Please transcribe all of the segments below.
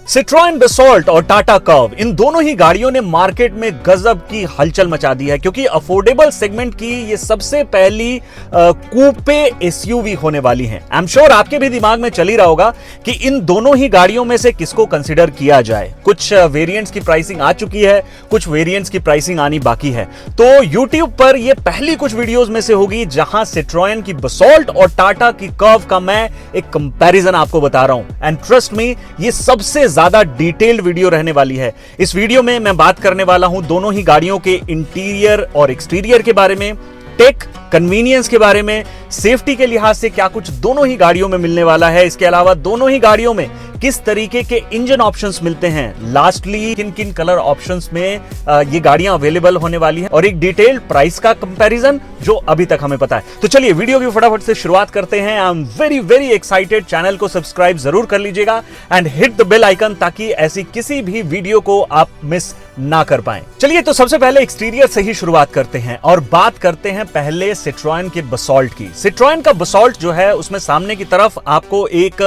Citroen बसॉल्ट और Tata curve, इन दोनों ही गाड़ियों ने मार्केट में गजब की हलचल मचा दी है, क्योंकि अफोर्डेबल सेगमेंट की ये सबसे पहली कूपे एसयूवी होने वाली है। आई एम श्योर आपके भी दिमाग में चल ही रहा होगा कि इन दोनों ही गाड़ियों में से किसको कंसीडर किया जाए। कुछ वेरिएंट्स की प्राइसिंग आ चुकी है, कुछ वेरिएंट्स की प्राइसिंग आनी बाकी है। तो YouTube पर ये पहली कुछ वीडियोस में से होगी जहां सिट्रोएन की बसॉल्ट और टाटा की कर्व का मैं एक कंपैरिजन आपको बता रहा हूं। एंड ट्रस्ट मी, ये सबसे ज्यादा डिटेल्ड वीडियो रहने वाली है। इस वीडियो में मैं बात करने वाला हूं दोनों ही गाड़ियों के इंटीरियर और एक्सटीरियर के बारे में, टेक, कन्वीनियंस के बारे में, सेफ्टी के लिहाज से क्या कुछ दोनों ही गाड़ियों में मिलने वाला है। इसके अलावा दोनों ही गाड़ियों में किस तरीके के इंजन ऑप्शंस मिलते हैं, लास्टली किन किन कलर ऑप्शंस में ये गाड़ियां अवेलेबल होने वाली हैं, और एक डिटेल्ड प्राइस का कंपैरिजन जो अभी तक हमें पता है। तो चलिए वीडियो की फटाफट से शुरुआत करते हैं। I am very very excited. Channel को सब्सक्राइब जरूर कर लीजिएगा and hit the bell icon, ताकि ऐसी किसी भी वीडियो को आप मिस ना कर पाएं। चलिए तो सबसे पहले एक्सटीरियर से ही शुरुआत करते हैं और बात करते हैं पहले सिट्रोएन के बसॉल्ट की। सिट्रोएन का बसॉल्ट जो है उसमें सामने की तरफ आपको एक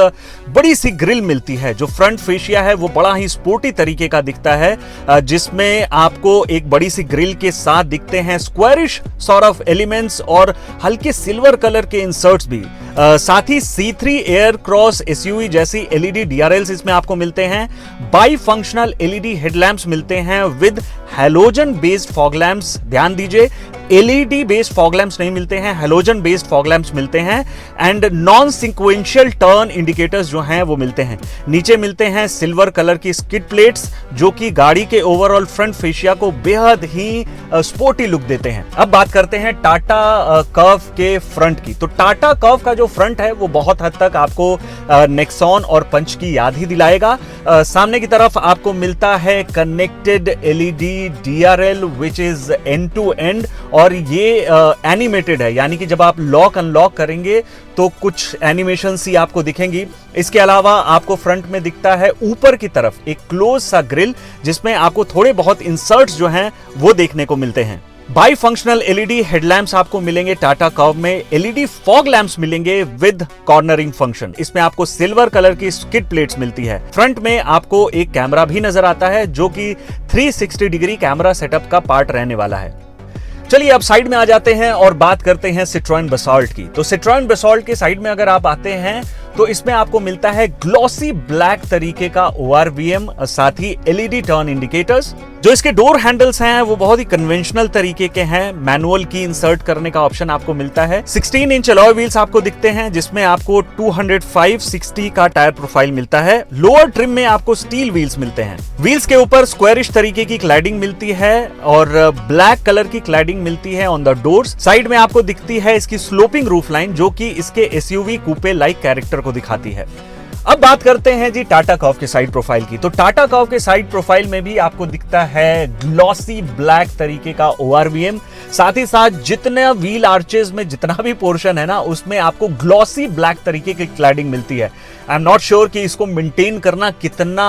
बड़ी सी ग्रिल मिलती है। जो फ्रंट फेशिया है वो बड़ा ही स्पोर्टी तरीके का दिखता है, जिसमें आपको एक बड़ी सी ग्रिल के साथ दिखते हैं स्क्वायरिश सॉर्ट ऑफ एलिमेंट्स और हल्के सिल्वर कलर के इंसर्ट्स भी। साथ ही C3 एयर क्रॉस एसयूवी जैसी एलईडी डीआरएल्स इसमें आपको मिलते हैं। बाई फंक्शनल एलईडी हेडलैम्प्स मिलते हैं with halogen based fog lamps. ध्यान दीजिए, एलईडी बेस्ड फॉग लैंप्स नहीं मिलते हैं, हैलोजन बेस्ड फॉग लैंप्स मिलते हैं। And non sequential turn indicators जो हैं वो मिलते हैं। नीचे मिलते हैं सिल्वर कलर की स्किड प्लेट्स, जो कि गाड़ी के ओवरऑल फ्रंट फेशिया को बेहद ही स्पोर्टी लुक देते हैं। अब बात करते हैं टाटा कर्व के फ्रंट की। तो टाटा कर्व का जो फ्रंट है वो बहुत हद तक आपको नेक्सॉन और पंच की याद ही दिलाएगा। सामने की तरफ आपको मिलता है connected LED DRL which is end to end, और ये एनिमेटेड है, यानी कि जब आप लॉक अनलॉक करेंगे तो कुछ एनिमेशंस ही आपको दिखेंगी। इसके अलावा आपको फ्रंट में दिखता है ऊपर की तरफ एक क्लोज सा ग्रिल, जिसमें आपको थोड़े बहुत इंसर्ट्स जो हैं वो देखने को मिलते हैं। बाई फंक्शनल एलईडी हेडलैम्प्स आपको मिलेंगे टाटा कर्व में। एलईडी फॉग लैंप्स मिलेंगे विद कॉर्नरिंग फंक्शन। इसमें आपको सिल्वर कलर की स्किड प्लेट्स मिलती है। फ्रंट में आपको एक कैमरा भी नजर आता है, जो कि 360 डिग्री कैमरा सेटअप का पार्ट रहने वाला है। चलिए अब साइड में आ जाते हैं और बात करते हैं सिट्रोएन बसॉल्ट की। तो सिट्रोएन बसॉल्ट के साइड में अगर आप आते हैं तो इसमें आपको मिलता है ग्लॉसी ब्लैक तरीके का ORVM, साथ ही एलईडी टर्न इंडिकेटर्स। जो इसके डोर हैंडल्स हैं वो बहुत ही कन्वेंशनल तरीके के हैं। मैनुअल की इंसर्ट करने का ऑप्शन आपको मिलता है। 16 इंच अलॉय व्हील्स आपको दिखते हैं, जिसमें आपको 205/60 का टायर प्रोफाइल मिलता है। लोअर ट्रिम में आपको स्टील व्हील्स मिलते हैं। व्हील्स के ऊपर स्क्वायरिश तरीके की क्लैडिंग मिलती है और ब्लैक कलर की क्लैडिंग मिलती है ऑन द डोर्स। साइड में आपको दिखती है इसकी स्लोपिंग रूफ लाइन, जो कि इसके एसयूवी कूपे लाइक कैरेक्टर को दिखाती है। अब बात करते हैं जी टाटा कर्व के साइड प्रोफाइल की। तो टाटा कर्व के साइड प्रोफाइल में भी आपको दिखता है ग्लॉसी ब्लैक तरीके का ORVM। साथ ही साथ जितने व्हील आर्चेस में जितना भी पोर्शन है ना, उसमें आपको ग्लॉसी ब्लैक तरीके की क्लैडिंग मिलती है। आई एम नॉट श्योर कि इसको मेंटेन करना कितना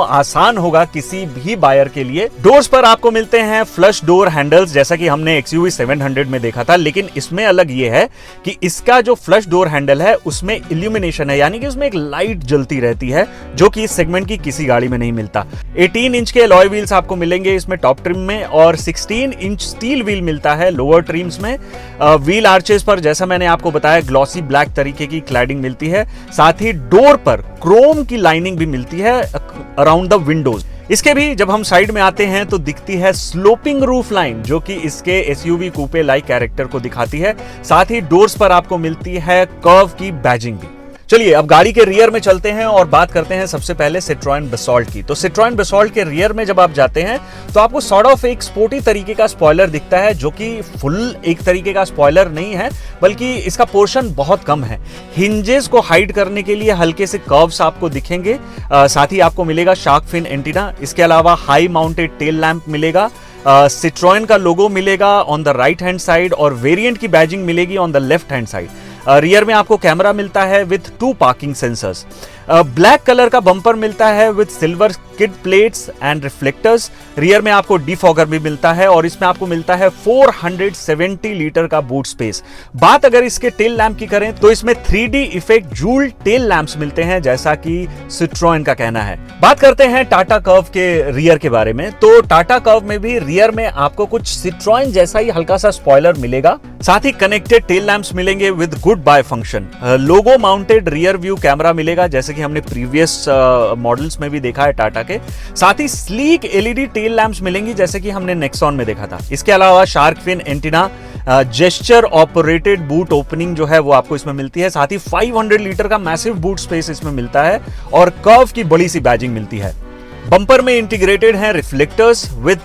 आसान होगा किसी भी बायर के लिए। डोर्स पर आपको मिलते हैं फ्लश डोर हैंडल्स, जैसा कि हमने XUV 700 में देखा था, लेकिन इसमें अलग ये है कि इसका जो फ्लश डोर हैंडल है उसमें इल्यूमिनेशन है, यानी कि उसमें एक लाइट जलती रहती है, जो कि इस सेगमेंट की किसी गाड़ी में नहीं मिलता। 18 इंच के अलॉय व्हील्स आपको मिलेंगे इसमें टॉप ट्रिम में, और 16 इंच स्टील व्हील मिलता है लोअर ट्रिम्स में। व्हील आर्चेस पर जैसा मैंने आपको बताया ग्लॉसी ब्लैक तरीके की क्लैडिंग मिलती है। साथ ही डोर पर क्रोम की लाइनिंग भी मिलती है अराउंड द विंडोज। इसके भी जब हम साइड में आते हैं तो दिखती है स्लोपिंग रूफ लाइन, जो कि इसके एसयूवी कूपे लाइक कैरेक्टर को दिखाती है। साथ ही डोर्स पर आपको मिलती है कर्व की बैजिंग भी। चलिए अब गाड़ी के रियर में चलते हैं और बात करते हैं सबसे पहले सिट्रोएन बसॉल्ट की। तो सिट्रोएन बसॉल्ट के रियर में जब आप जाते हैं तो आपको सॉर्ट ऑफ एक स्पोर्टी तरीके का स्पॉइलर दिखता है, जो कि फुल एक तरीके का स्पॉइलर नहीं है, बल्कि इसका पोर्शन बहुत कम है। हिंजेस को हाइड करने के लिए हल्के से कर्व्स आपको दिखेंगे। साथ ही आपको मिलेगा शार्क फिन एंटीना। इसके अलावा हाई माउंटेड टेल लैंप मिलेगा। सिट्रोएन का लोगो मिलेगा on the right hand side और वेरिएंट की बैजिंग मिलेगी on the left hand side. Rear में आपको कैमरा मिलता है with 2 parking sensors. Black colour का बम्पर मिलता है with silver skid plates and reflectors. Rear में आपको डिफॉगर भी मिलता है और इसमें आपको मिलता है 470 लीटर का बूट स्पेस। बात अगर इसके टेल लैंप की करें तो इसमें 3D effect joule tail lamps मिलते हैं, जैसा कि सिट्रोएन का कहना है। बात करते हैं टाटा कर्व के रियर के बारे में। तो टाटा कर्व में भी रियर में आपको कुछ सिट्रोएन जैसा ही हल्का सा स्पॉइलर मिलेगा, साथ ही कनेक्टेड टेल लैंप्स मिलेंगे with goodbye function. Logo mounted rear view camera मिलेगा, जैसे कि हमने प्रीवियस मॉडल्स में भी देखा है टाटा के। साथ ही स्लीक एलईडी टेल लैंप्स मिलेंगी, जैसे कि हमने नेक्सॉन में देखा था। इसके अलावा shark fin antenna, gesture operated boot opening जो है वो आपको इसमें मिलती है। साथ ही 500 लीटर का मैसिव बूट स्पेस इसमें मिलता है और कर्व की बड़ी सी बैजिंग मिलती है। बम्पर में इंटीग्रेटेड है रिफ्लेक्टर्स विद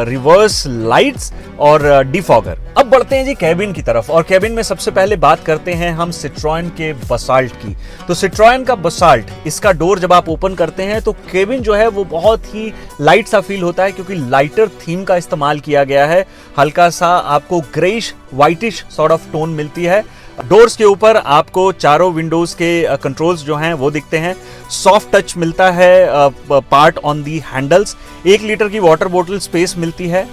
रिवर्स लाइट्स और डिफॉगर। अब बढ़ते हैं जी कैबिन की तरफ, और कैबिन में सबसे पहले बात करते हैं हम सिट्रोएन के बसाल्ट की। तो सिट्रोएन का बसाल्ट, इसका डोर जब आप ओपन करते हैं तो केबिन जो है वो बहुत ही लाइट सा फील होता है, क्योंकि लाइटर थीम का इस्तेमाल किया गया है। हल्का सा आपको greyish whitish sort of tone मिलती है। डोर्स के ऊपर आपको चारों विंडोज के कंट्रोल्स जो हैं वो दिखते हैं। सॉफ्ट टच मिलता है part on the handles. 1 litre की वाटर बोतल स्पेस मिलती है।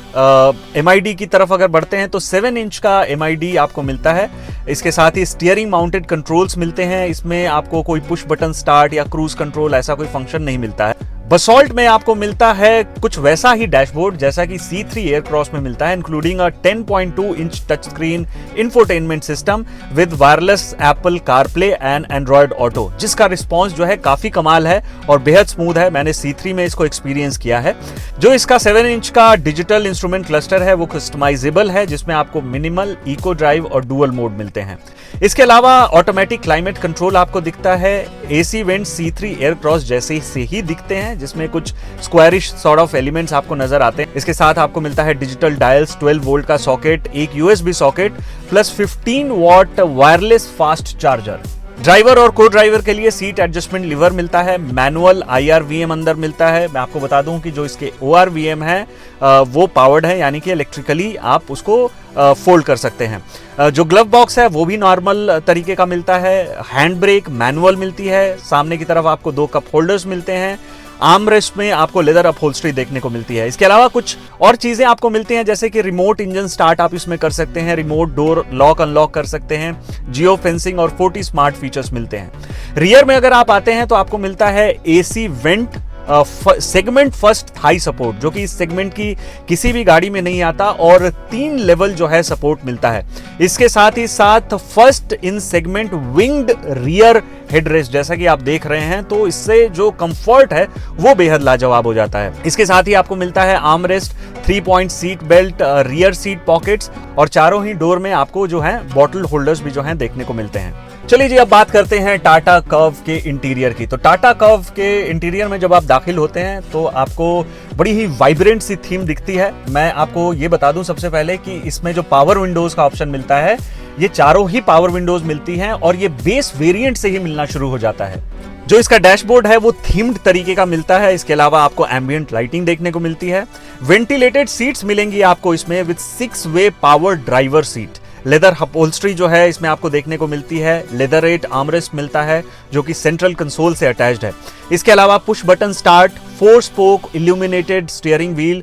MID की तरफ अगर बढ़ते हैं तो 7 इंच का MID आपको मिलता है। इसके साथ ही स्टीयरिंग माउंटेड कंट्रोल्स मिलते हैं। इसमें आपको कोई पुश बटन स्टार्ट या क्रूज कंट्रोल ऐसा कोई फंक्शन नहीं मिलता है। बसॉल्ट में आपको मिलता है कुछ वैसा ही डैशबोर्ड जैसा कि C3 एयरक्रॉस में मिलता है, including a 10.2 inch touch screen infotainment system with wireless Apple CarPlay and Android auto, जिसका रिस्पॉन्स जो है काफी कमाल है और बेहद स्मूथ है। मैंने C3 में इसको एक्सपीरियंस किया है। जो इसका 7 इंच का डिजिटल इंस्ट्रूमेंट क्लस्टर है वो कस्टमाइजेबल है, जिसमें आपको मिनिमल, इको ड्राइव और डुअल मोड मिलते हैं। इसके अलावा ऑटोमेटिक क्लाइमेट कंट्रोल आपको दिखता है। AC वेंट C3 एयरक्रॉस जैसे से ही दिखते हैं, जिसमें कुछ स्क्वायरिश सॉर्ट ऑफ एलिमेंट्स आपको नजर आते हैं। इसके साथ आपको मिलता है डिजिटल डायल्स, 12 वोल्ट का सॉकेट, एक USB socket plus 15 what wireless fast charger. Driver और को ड्राइवर के लिए सीट एडजस्टमेंट लीवर मिलता है। मैनुअल IRVM अंदर मिलता है। मैं आपको बता दूं कि जो इसके ORVM है वो पावर्ड है, यानी कि इलेक्ट्रिकली आप उसको फोल्ड कर सकते हैं। जो ग्लव बॉक्स है वो भी नॉर्मल तरीके का मिलता है। हैंड ब्रेक मैनुअल मिलती है। सामने की तरफ आपको 2 कप होल्डर्स मिलते हैं। आर्म रेस्ट में आपको लेदर अपहोल्स्ट्री देखने को मिलती है। इसके अलावा कुछ और चीजें आपको मिलती हैं, जैसे कि रिमोट इंजन स्टार्ट आप इसमें कर सकते हैं, रिमोट डोर लॉक अनलॉक कर सकते हैं, जियो फेंसिंग और 40 स्मार्ट फीचर्स मिलते हैं। रियर में अगर आप आते हैं तो आपको मिलता है AC went segment first Thai support, जो कि इस सेगमेंट की किसी भी गाड़ी में नहीं आता, और 3 लेवल जो है सपोर्ट मिलता है। इसके साथ ही साथ first in segment winged rear headrest, जैसा कि आप देख रहे हैं, तो इससे जो कंफर्ट है वो बेहद लाजवाब हो जाता है। इसके साथ ही आपको मिलता है arm rest, 3 point seat belt, rear seat pockets, और चारों ही डोर में आपको जो है बॉटल होल्डर्स भी जो है देखने को मिलते हैं। चलिए जी, अब बात करते हैं टाटा कर्व के इंटीरियर की। तो टाटा कर्व के इंटीरियर में जब आप दाखिल होते हैं तो आपको बड़ी ही वाइब्रेंट सी थीम दिखती है। मैं आपको ये बता दूं सबसे पहले कि इसमें जो पावर विंडोज का ऑप्शन मिलता है, ये चारों ही पावर विंडोज मिलती हैं और ये बेस वेरिएंट से ही मिलना शुरू हो जाता है। जो इसका डैशबोर्ड है वो थीम्ड तरीके का मिलता है। इसके अलावा आपको एम्बिएंट लाइटिंग देखने को मिलती है। वेंटिलेटेड सीट्स मिलेंगी आपको इसमें with 6 way power driver seat. Leather upholstery जो है इसमें आपको देखने को मिलती है। लेदर रेट आर्मरेस्ट मिलता है जो कि सेंट्रल कंसोल से अटैच्ड है। इसके अलावा push button start, 4 spoke illuminated steering wheel,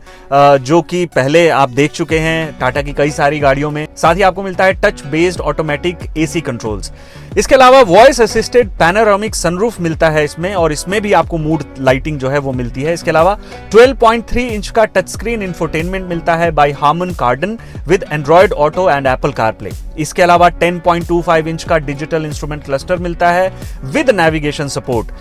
जो कि पहले आप देख चुके हैं टाटा की कई सारी गाड़ियों में। साथ ही आपको मिलता है touch based automatic AC controls. इसके अलावा वॉइस असिस्टेड पैनोरामिक सनरूफ मिलता है इसमें, और इसमें भी आपको मूड लाइटिंग जो है वो मिलती है। इसके अलावा 12.3 इंच का टच स्क्रीन इंफोटेनमेंट मिलता है by Harman Kardon with Android Auto and Apple CarPlay. इसके अलावा 10.25 इंच का डिजिटल इंस्ट्रूमेंट क्लस्टर मिलता है with navigation support.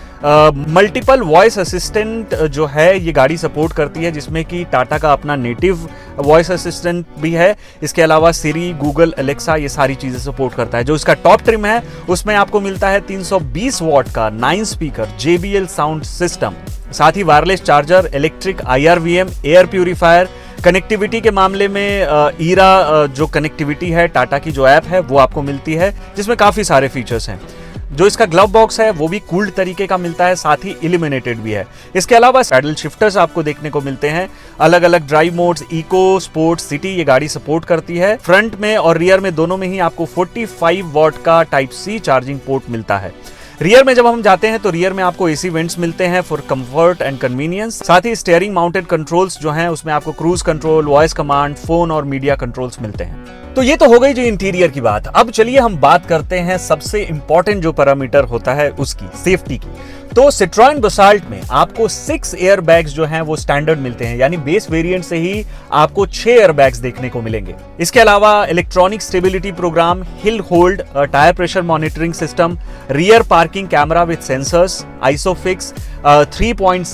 Multiple voice assistant जो है ये गाड़ी सपोर्ट करती है, जिसमें कि टाटा का अपना नेटिव वॉइस असिस्टेंट भी है। इसके अलावा सिरी, गूगल, एलेक्सा, ये सारी चीजें सपोर्ट करता है। जो इसका टॉप ट्रिम है उसमें आपको मिलता है 320 वॉट का 9 स्पीकर JBL साउंड सिस्टम, साथ ही wireless charger, electric IRVM, air purifier. Connectivity के मामले में ईरा जो कनेक्टिविटी है टाटा की जो ऐप है वो आपको मिलती है, जिसमें काफी सारे फीचर्स हैं। जो इसका ग्लव बॉक्स है वो भी कूल्ड तरीके का मिलता है, साथ ही इल्यूमिनेटेड भी है। इसके अलावा सैडल शिफ्टर्स आपको देखने को मिलते हैं। अलग अलग drive modes, eco, sport, city ये गाड़ी सपोर्ट करती है। फ्रंट में और रियर में दोनों में ही आपको 45 वॉट का टाइप C चार्जिंग पोर्ट मिलता है। रियर में जब हम जाते हैं तो रियर में आपको एसी वेंट्स मिलते हैं फॉर कंफर्ट एंड कन्वीनियंस। साथ ही स्टीयरिंग माउंटेड कंट्रोल्स जो हैं उसमें आपको cruise control, voice command, phone और मीडिया कंट्रोल्स मिलते हैं। तो ये तो हो गई जो इंटीरियर की बात। अब चलिए हम बात करते हैं सबसे इंपॉर्टेंट जो पैरामीटर होता है उसकी, सेफ्टी की। तो सिट्रोएन बसाल्ट में आपको 6 एयर बैग्स जो हैं वो स्टैंडर्ड मिलते हैं, यानी बेस वेरिएंट से ही आपको 6 एयर बैग्स देखने को मिलेंगे। इसके अलावा electronic stability programme, hill hold, tyre pressure monitoring system, rear parking camera with sensors, Isofix, 3-point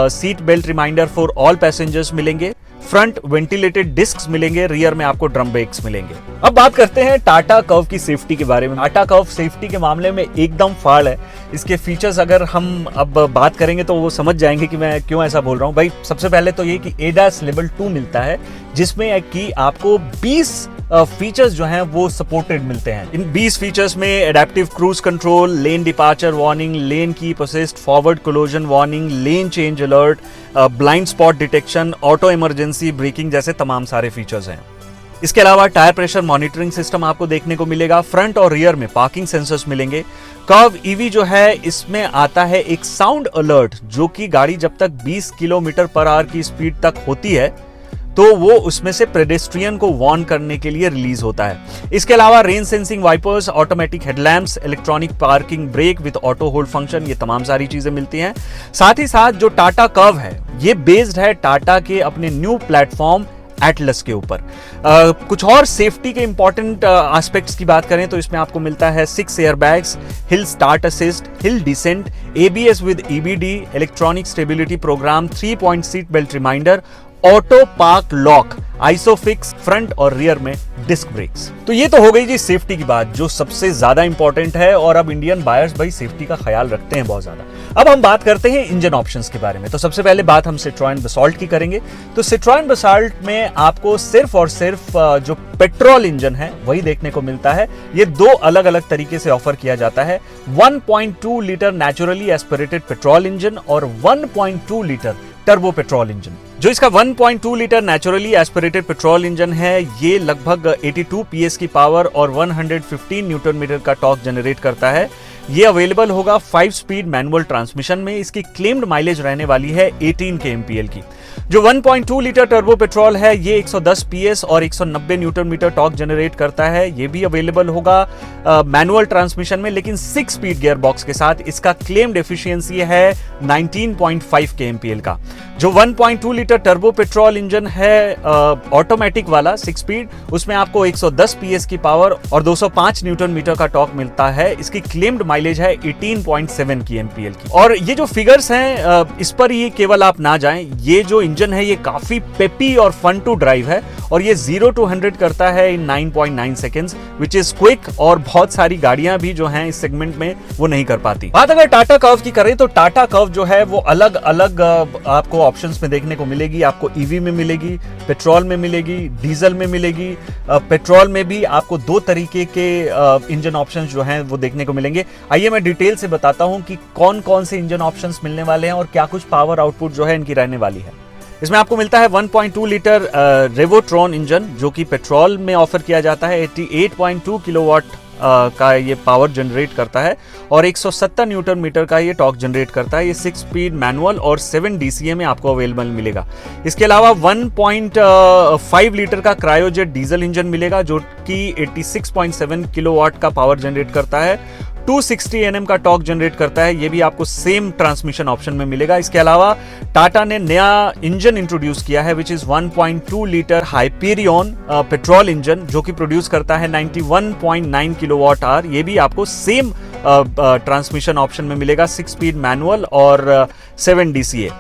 seat belt reminder for all passengers मिलेंगे, फ्रंट वेंटिलेटेड डिस्क्स मिलेंगे, रियर में आपको ड्रम ब्रेक्स मिलेंगे। अब बात करते हैं टाटा कर्व की सेफ्टी के बारे में। टाटा कर्व सेफ्टी के मामले में एकदम फाड़ है। इसके फीचर्स अगर हम अब बात करेंगे तो वो समझ जाएंगे कि मैं क्यों ऐसा बोल रहा हूं। भाई सबसे पहले तो ये कि ADAS लेवल 2 मिलता है, जिसमें कि आपको 20 फीचर्स जो हैं वो सपोर्टेड मिलते हैं। इन 20 फीचर्स में adaptive cruise control, lane departure warning, lane keep assist, forward collision warning, lane change alert, blind spot detection, auto emergency breaking जैसे तमाम सारे फीचर्स हैं। इसके अलावा टायर प्रेशर मॉनिटरिंग सिस्टम आपको देखने को मिलेगा। फ्रंट और रियर में पार्किंग सेंसर्स मिलेंगे। कर्व ईवी जो है इसमें आता है एक साउंड अलर्ट, जो कि गाड़ी जब तक 20 किलोमीटर पर आवर की स्पीड तक होती है तो वो उसमें से पेडेस्ट्रियन को वार्न करने के लिए रिलीज होता है। इसके अलावा rain sensing wipers, automatic headlamps, electronic parking brake with auto hold function, ये तमाम सारी चीजें मिलती हैं। साथ ही साथ जो टाटा कर्व है ये बेस्ड है टाटा के अपने न्यू प्लेटफॉर्म एटलस के ऊपर। कुछ और सेफ्टी के इंपॉर्टेंट एस्पेक्ट्स की बात करें तो इसमें आपको मिलता है 6 air bags, hill start assist, hill descent, ABS with EBD, electronic stability program, 3-point seat belt reminder, auto park lock, isofix, front और रियर में डिस्क ब्रेक्स। तो ये तो हो गई जी सेफ्टी की बात, जो सबसे ज्यादा इंपॉर्टेंट है। और अब इंडियन बायर्स भाई सेफ्टी का ख्याल रखते हैं बहुत ज्यादा। अब हम बात करते हैं इंजन ऑप्शंस के बारे में। तो सबसे पहले बात हम सिट्रोएन बसाल्ट की करेंगे। तो सिट्रोएन बसाल्ट में आपको सिर्फ और सिर्फ जो पेट्रोल इंजन है वही देखने को मिलता है। ये 2 अलग अलग तरीके से ऑफर किया जाता है। 1.2 litre naturally aspirated petrol engine और 1.2 लीटर टर्बो पेट्रोल इंजन। जो इसका 1.2 litre naturally aspirated petrol engine है ये लगभग 82 PS की पावर और 115 न्यूटन मीटर का टॉर्क जनरेट करता है। ये अवेलेबल होगा 5 स्पीड मैनुअल ट्रांसमिशन में। इसकी क्लेम्ड माइलेज रहने वाली है 18 kmpl की। जो 1.2 लीटर टर्बो पेट्रोल है ये 110 PS और 190 न्यूटन मीटर टॉर्क जनरेट करता है। ये भी अवेलेबल होगा मैनुअल ट्रांसमिशन में, लेकिन 6 स्पीड गियर बॉक्स के साथ। इसका क्लेम्ड एफिशिएंसी है 19.5 kmpl का। जो 1.2 लीटर टर्बो पेट्रोल इंजन है ऑटोमेटिक वाला 6 स्पीड, उसमें आपको 110 PS की पावर और 205 न्यूटन मीटर का टॉर्क मिलता है। इसकी क्लेम्ड माइलेज है 18.7 kmpl की। और ये जो फिगर्स हैं इस पर ये केवल आप ना जाएं, ये जो इंजन है ये काफी पेपी और फन टू ड्राइव है और ये 0 to 100 करता है इन 9.9 सेकेंड्स, विच इज क्विक। और बहुत सारी गाड़ियां भी जो हैं इस सेगमेंट में वो नहीं कर पाती। बात अगर टाटा कर्व की करें तो टाटा कर्व जो है वो अलग अलग आपको ऑप्शंस में देखने को मिलेगी। आपको ईवी में मिलेगी, पेट्रोल में मिलेगी, डीजल में मिलेगी। पेट्रोल में भी आपको 2 तरीके के इंजन ऑप्शंस जो हैं वो देखने को मिलेंगे। आइए मैं डिटेल से बताता हूं कि कौन कौन से इंजन ऑप्शंस मिलने वाले हैं और क्या कुछ पावर आउटपुट जो है इनकी रहने वाली है। इसमें आपको मिलता है 1.2 लीटर रेवोट्रॉन इंजन, जो कि पेट्रोल में ऑफर किया जाता है। 88.2 किलोवाट का ये पावर जनरेट करता है और 170 न्यूटन मीटर का ये टॉर्क जनरेट करता है। ये 6 स्पीड मैनुअल और 7 DCA में आपको अवेलेबल मिलेगा। इसके अलावा 1.5 लीटर का क्रायोजेट डीजल इंजन मिलेगा, जो कि 86.7 किलोवाट का पावर जनरेट करता है। 260 Nm का टॉर्क जनरेट करता है। ये भी आपको सेम ट्रांसमिशन ऑप्शन में मिलेगा। इसके अलावा टाटा ने नया इंजन इंट्रोड्यूस किया है, which is 1.2 litre Hyperion petrol engine, जो कि प्रोड्यूस करता है 91.9 किलोवाट आवर। ये भी आपको सेम ट्रांसमिशन ऑप्शन में मिलेगा, 6 स्पीड मैनुअल और 7 DCA।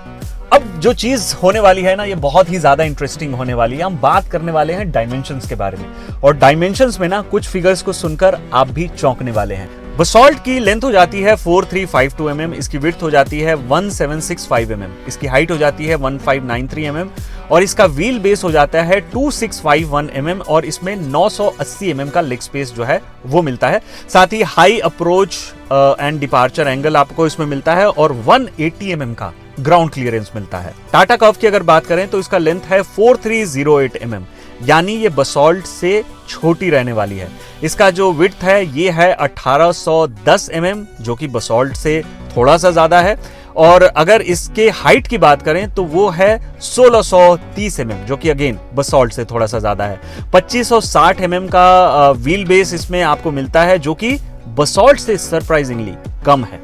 अब जो चीज होने वाली है ना, ये बहुत ही ज्यादा इंटरेस्टिंग होने वाली है। हम बात करने वाले हैं डायमेंशंस के बारे में, और डायमेंशंस में ना कुछ फिगर्स को सुनकर आप भी चौंकने वाले हैं। बसाल्ट की लेंथ हो जाती है 4352 mm, इसकी विड्थ हो जाती है 1765 mm, इसकी हाइट हो जाती है 1593 mm और इसका व्हील बेस हो जाता है 2651 mm और इसमें 980 mm का लेग स्पेस जो है वो मिलता है। साथ ही high approach and departure angle आपको इसमें मिलता है और 180 mm का ग्राउंड क्लियरेंस मिलता है। टाटा कर्व की अगर बात करें तो इसका लेंथ है 4308 mm, यानी ये बसॉल्ट से छोटी रहने वाली है। इसका जो विड्थ है ये है 1810 mm, जो कि बसॉल्ट से थोड़ा सा ज्यादा है। और अगर इसके हाइट की बात करें तो वो है 1630 mm, जो कि अगेन बसॉल्ट से थोड़ा सा ज्यादा है। 2560 mm का व्हील बेस इसमें आपको मिलता है, जो कि बसॉल्ट से सरप्राइजिंगली कम है।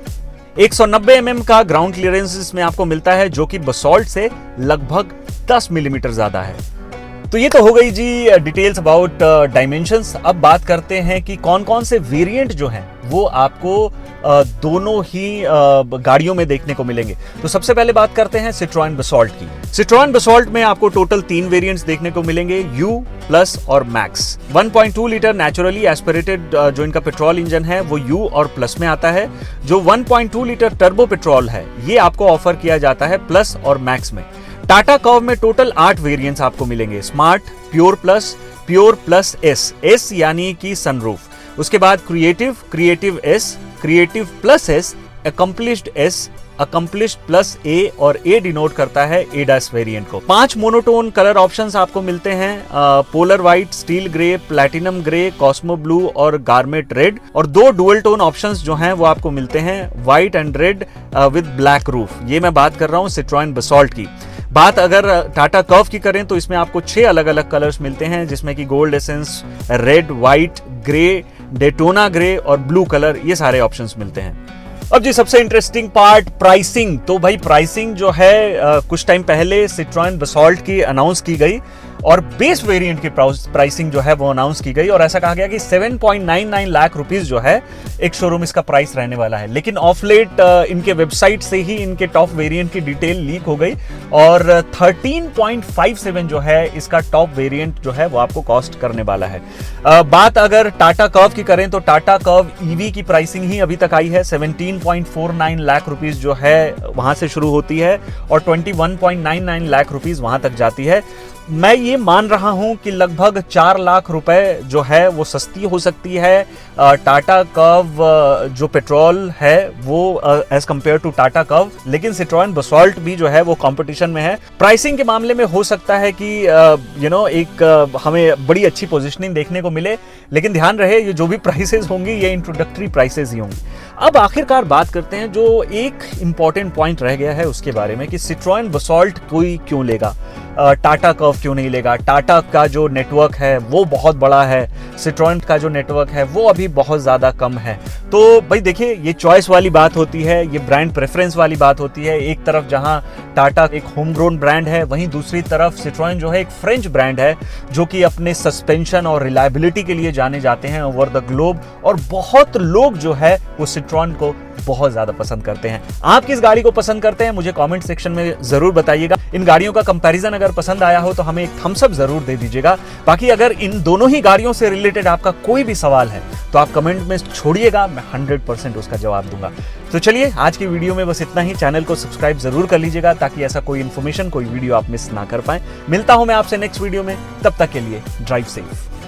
190 mm का ग्राउंड क्लियरेंस इसमें आपको मिलता है, जो कि बसॉल्ट से लगभग 10 मिलीमीटर ज्यादा है। तो ये तो हो गई जी डिटेल्स अबाउट डायमेंशंस। अब बात करते हैं कि कौन कौन से वेरिएंट जो हैं वो आपको दोनों ही गाड़ियों में देखने को मिलेंगे। तो सबसे पहले बात करते हैं सिट्रोएन बसॉल्ट की। सिट्रोएन बसॉल्ट में आपको टोटल 3 वेरिएंट्स देखने को मिलेंगे, U, प्लस और मैक्स। 1.2 लीटर नेचुरली एस्पिरेटेड जो इनका पेट्रोल इंजन है वो U और प्लस में आता है। जो 1.2 लीटर टर्बो पेट्रोल है ये आपको ऑफर किया जाता है प्लस और मैक्स में। टाटा कर्व में टोटल 8 वेरिएंट्स आपको मिलेंगे, स्मार्ट, प्योर प्लस एस यानी कि सनरूफ। उसके बाद creative, creative S, creative plus S, accomplished S, accomplished plus A, और ए डिनोट करता है एडास वेरिएंट को। 5 मोनोटोन कलर ऑप्शंस आपको मिलते हैं, polar white, steel grey, platinum grey, Cosmo blue और गारमेट रेड। और 2 डुअल टोन ऑप्शंस जो हैं वो आपको मिलते हैं, white and read with black roof. ये मैं बात कर रहा हूँ सिट्रोएन बसॉल्ट की। बात अगर टाटा कर्व की करें तो इसमें आपको 6 अलग अलग कलर्स मिलते हैं, जिसमें कि gold essence, red, white, grey, Daytona grey और ब्लू कलर, ये सारे ऑप्शंस मिलते हैं। अब जी सबसे इंटरेस्टिंग पार्ट, प्राइसिंग। तो भाई प्राइसिंग जो है कुछ टाइम पहले सिट्रोएन बसॉल्ट की अनाउंस की गई और बेस वेरिएंट की प्राइसिंग जो है वो अनाउंस की गई और ऐसा कहा गया कि 7.99 लाख रुपीस जो है एक शोरूम इसका प्राइस रहने वाला है। लेकिन ऑफ लेट इनके वेबसाइट से ही इनके टॉप वेरिएंट की डिटेल लीक हो गई और 13.57 जो है इसका टॉप वेरिएंट जो है वो आपको कॉस्ट करने वाला है। बात अगर टाटा कर्व की करें तो टाटा कर्व ईवी की प्राइसिंग ही अभी तक आई है, 17.49 लाख रुपीस जो है वहां से शुरू होती है और 21.99 लाख रुपीस वहां तक जाती है। मैं ये मान रहा हूं कि लगभग 4 लाख रुपए जो है वो सस्ती हो सकती है टाटा कर्व जो पेट्रोल है वो as compare to Tata Curvv. लेकिन सिट्रोएन बसॉल्ट भी जो है वो कंपटीशन में है। प्राइसिंग के मामले में हो सकता है कि एक हमें बड़ी अच्छी पोजीशनिंग देखने को मिले, लेकिन ध्यान रहे ये जो भी प्राइसेस होंगी ये इंट्रोडक्टरी प्राइसेस ही होंगी। अब आखिरकार बात करते हैं जो एक इंपॉर्टेंट पॉइंट रह गया है उसके बारे में कि सिट्रोएन बसॉल्ट कोई क्यों लेगा, टाटा कर्व क्यों नहीं लेगा। टाटा का जो नेटवर्क है वो बहुत बड़ा है, सिट्रोएन का जो नेटवर्क है वो अभी बहुत ज्यादा कम है। तो भाई देखिए ये चॉइस वाली बात होती है, ये ब्रांड प्रेफरेंस वाली बात होती है। एक तरफ जहां टाटा एक होम ग्रोन ब्रांड है, वहीं दूसरी तरफ सिट्रोएन जो है एक फ्रेंच ब्रांड है जो कि अपने सस्पेंशन और रिलायबिलिटी के लिए जाने जाते हैं ओवर द ग्लोब और बहुत लोग जो है वो सिट्रोएन को बहुत ज्यादा पसंद करते हैं। आप किस गाड़ी को पसंद करते हैं मुझे कमेंट सेक्शन में जरूर बताइएगा। इन गाड़ियों का कंपैरिजन अगर पसंद आया हो तो हमें एक थम्स अप जरूर दे दीजिएगा। बाकी अगर इन दोनों ही गाड़ियों से रिलेटेड आपका कोई भी सवाल है तो आप कमेंट में छोड़िएगा, मैं 100% उसका जवाब दूंगा। तो चलिए आज की वीडियो में बस इतना ही। चैनल को सब्सक्राइब जरूर कर लीजिएगा ताकि ऐसा कोई इन्फॉर्मेशन, कोई वीडियो आप मिस ना कर पाए। मिलता हूं मैं आपसे नेक्स्ट वीडियो में, तब तक के लिए ड्राइव सेफ।